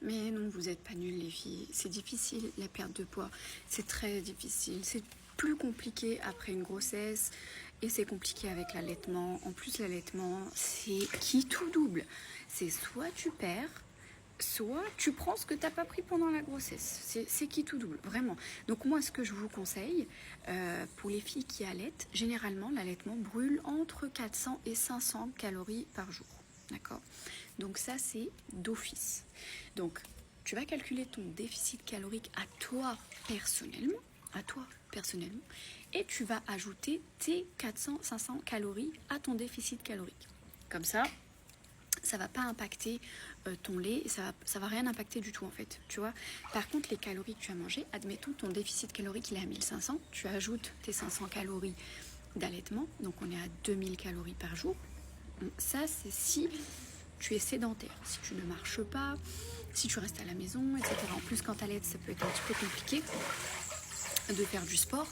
Mais non, vous n'êtes pas nuls les filles. C'est difficile la perte de poids. C'est très difficile. C'est plus compliqué après une grossesse et c'est compliqué avec l'allaitement. En plus, l'allaitement, c'est qui tout double. C'est soit tu perds, soit tu prends ce que tu n'as pas pris pendant la grossesse. C'est qui tout double, vraiment. Donc moi, ce que je vous conseille, pour les filles qui allaitent, généralement, l'allaitement brûle entre 400 et 500 calories par jour. D'accord? Donc ça, c'est d'office. Donc, tu vas calculer ton déficit calorique à toi personnellement, et tu vas ajouter tes 400-500 calories à ton déficit calorique. Comme ça va pas impacter ton lait, ça va rien impacter du tout en fait, tu vois. Par contre, les calories que tu as mangées, admettons ton déficit calorique il est à 1500, tu ajoutes tes 500 calories d'allaitement, donc on est à 2000 calories par jour. Ça, c'est si tu es sédentaire, si tu ne marches pas, si tu restes à la maison, etc. En plus, quand tu allaites, ça peut être un petit peu compliqué de faire du sport.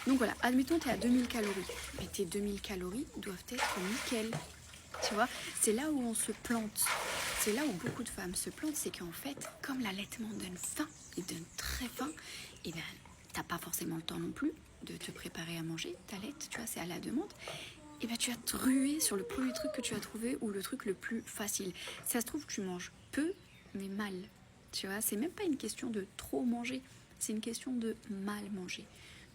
Donc voilà, admettons tu es à 2000 calories, mais tes 2000 calories doivent être nickel. Tu vois, c'est là où on se plante. C'est là où beaucoup de femmes se plantent, c'est qu'en fait, comme l'allaitement donne faim, et donne très faim, et ben t'as pas forcément le temps non plus de te préparer à manger, t'allaites, tu vois, c'est à la demande. Et ben tu vas te ruer sur le premier truc que tu as trouvé ou le truc le plus facile. Si ça se trouve, tu manges peu, mais mal. Tu vois, c'est même pas une question de trop manger, c'est une question de mal manger.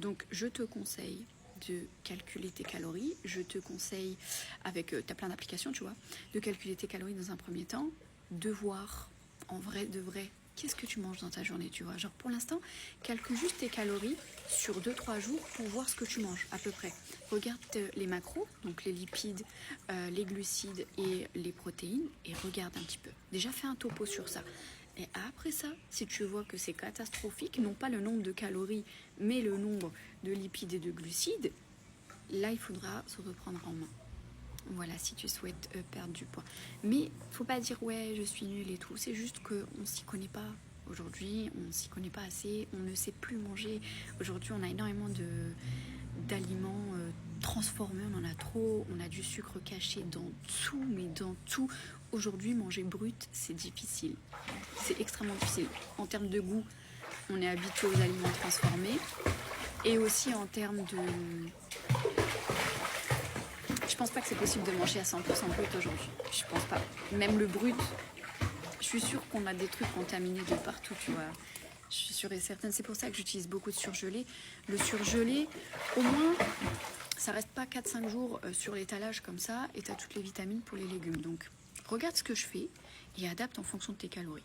Donc je te conseille de calculer tes calories. Je te conseille, avec, tu as plein d'applications, tu vois, de calculer tes calories dans un premier temps, de voir en vrai de vrai qu'est-ce que tu manges dans ta journée, tu vois. Genre pour l'instant, calcule juste tes calories sur 2-3 jours pour voir ce que tu manges à peu près. Regarde les macros, donc les lipides, les glucides et les protéines, et regarde un petit peu. Déjà fais un topo sur ça. Et après ça, si tu vois que c'est catastrophique, non pas le nombre de calories, mais le nombre de lipides et de glucides, là, il faudra se reprendre en main. Voilà, si tu souhaites perdre du poids. Mais faut pas dire, ouais, je suis nulle et tout. C'est juste qu'on s'y connaît pas. Aujourd'hui, on s'y connaît pas assez. On ne sait plus manger. Aujourd'hui, on a énormément d'aliments transformés. On en a trop. On a du sucre caché dans tout, mais dans tout. Aujourd'hui, manger brut, c'est difficile. C'est extrêmement difficile. En termes de goût, on est habitué aux aliments transformés. Et aussi en termes de... Je pense pas que c'est possible de manger à 100% brut aujourd'hui. Je pense pas. Même le brut, je suis sûre qu'on a des trucs contaminés de partout, tu vois. Je suis sûre et certaine. C'est pour ça que j'utilise beaucoup de surgelé. Le surgelé, au moins, ça reste pas 4-5 jours sur l'étalage comme ça et tu as toutes les vitamines pour les légumes. Donc, regarde ce que je fais et adapte en fonction de tes calories.